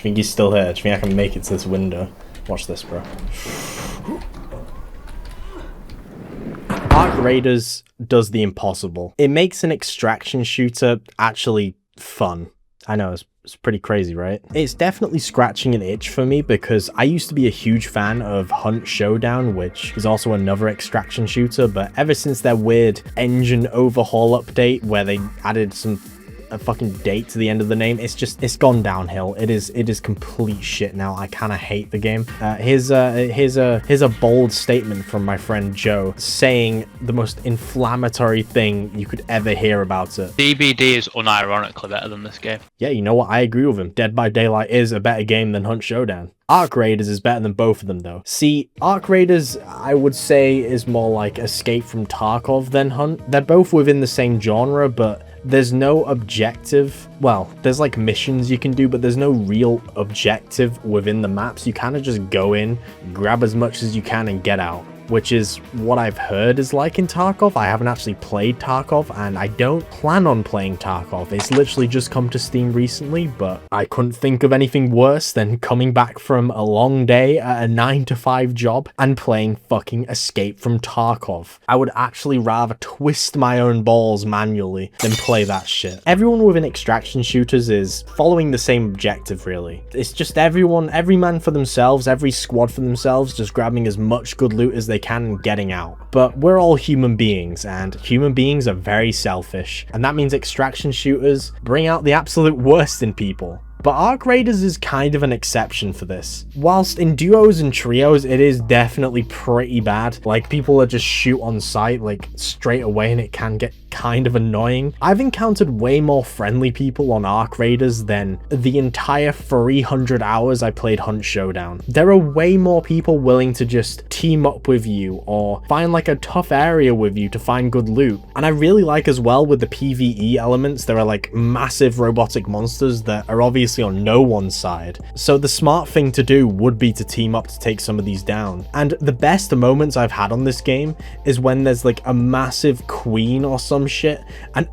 think he's still here? Do you think I can make it to this window? Watch this, bro. Arc Raiders does the impossible. It makes an extraction shooter actually fun. I know, it's pretty crazy, right? It's definitely scratching an itch for me because I used to be a huge fan of Hunt Showdown, which is also another extraction shooter, but ever since their weird engine overhaul update where they added a fucking date to the end of the name, it's gone downhill. It is complete shit now. I kind of hate the game. Here's a bold statement from my friend Joe saying the most inflammatory thing you could ever hear about it. DBD is unironically better than this game. Yeah, you know what? I agree with him. Dead by Daylight is a better game than Hunt Showdown. Arc Raiders is better than both of them, though. See, Arc Raiders, I would say, is more like Escape from Tarkov than Hunt. They're both within the same genre, but there's no objective. Well, there's like missions you can do, but there's no real objective within the maps. You kind of just go in, grab as much as you can, and get out, which is what I've heard is like in Tarkov. I haven't actually played Tarkov, and I don't plan on playing Tarkov. It's literally just come to Steam recently, but I couldn't think of anything worse than coming back from a long day at a 9-to-5 job and playing fucking Escape from Tarkov. I would actually rather twist my own balls manually than play that shit. Everyone within extraction shooters is following the same objective, really. It's just every man for themselves, every squad for themselves, just grabbing as much good loot as they can getting out. But we're all human beings, and human beings are very selfish, and that means extraction shooters bring out the absolute worst in people. But Arc Raiders is kind of an exception for this. Whilst in duos and trios, it is definitely pretty bad. Like, people are just shoot on sight, like, straight away, and it can get kind of annoying. I've encountered way more friendly people on Arc Raiders than the entire 300 hours I played Hunt Showdown. There are way more people willing to just team up with you or find like a tough area with you to find good loot. And I really like as well with the PVE elements, there are like massive robotic monsters that are obviously on no one's side. So the smart thing to do would be to team up to take some of these down. And the best moments I've had on this game is when there's like a massive queen or some shit, and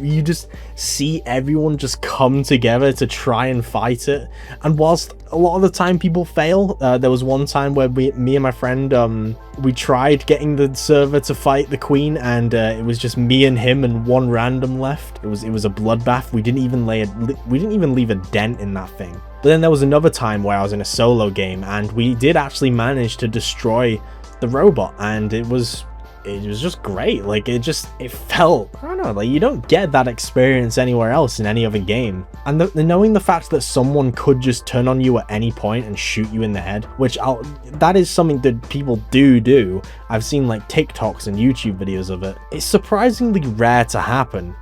you just see everyone just come together to try and fight it. And whilst a lot of the time people fail, there was one time where me and my friend, we tried getting the server to fight the queen, and it was just me and him and one random left. It was a bloodbath. We didn't even leave a dent in that thing. But then there was another time where I was in a solo game, and we did actually manage to destroy the robot, and it was just great. Like, it felt, I don't know, like, you don't get that experience anywhere else in any other game. And knowing the fact that someone could just turn on you at any point and shoot you in the head, which that is something that people do. I've seen like TikToks and YouTube videos of it. It's surprisingly rare to happen,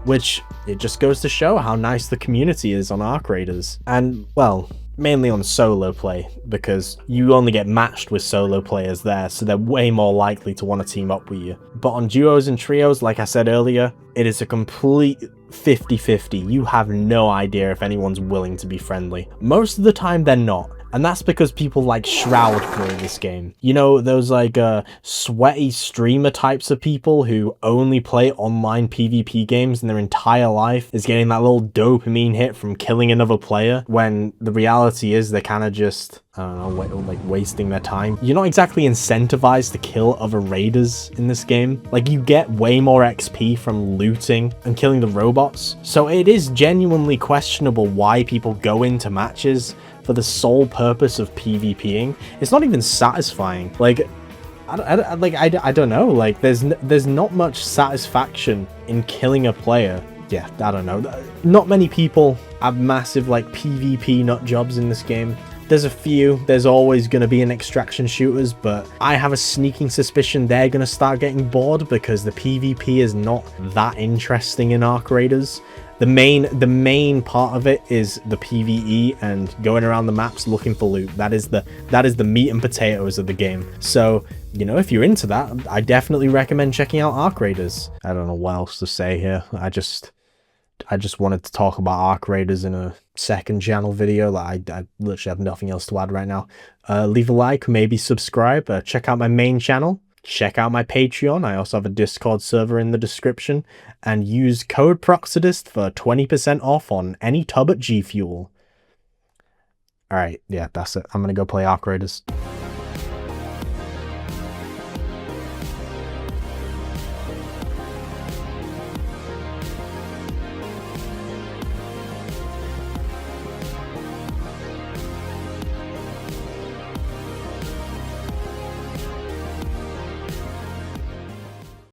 which it just goes to show how nice the community is on Arc Raiders. And, well, mainly on solo play, because you only get matched with solo players there, so they're way more likely to want to team up with you. But on duos and trios, like I said earlier, it is a complete 50-50. You have no idea if anyone's willing to be friendly. Most of the time they're not. And that's because people like Shroud play this game. You know, those like sweaty streamer types of people who only play online PvP games and their entire life is getting that little dopamine hit from killing another player, when the reality is they're kind of just, I don't know, like wasting their time. You're not exactly incentivized to kill other raiders in this game. Like, you get way more XP from looting and killing the robots. So it is genuinely questionable why people go into matches for the sole purpose of PvPing. It's not even satisfying. Like, I don't know. Like, there's not much satisfaction in killing a player. Yeah, I don't know. Not many people have massive like PvP nut jobs in this game. There's a few. There's always going to be an extraction shooters, but I have a sneaking suspicion they're going to start getting bored because the PvP is not that interesting in Arc Raiders. The main part of it is the PvE and going around the maps looking for loot. That is the meat and potatoes of the game. So, you know, if you're into that, I definitely recommend checking out Arc Raiders. I don't know what else to say here. I just wanted to talk about Arc Raiders in a second channel video. Like, I literally have nothing else to add right now. Leave a like, maybe subscribe, check out my main channel. Check out my Patreon. I also have a Discord server in the description. And use code Proxidist for 20% off on any tub at G Fuel. All right, yeah, that's it. I'm gonna go play Arc Raiders.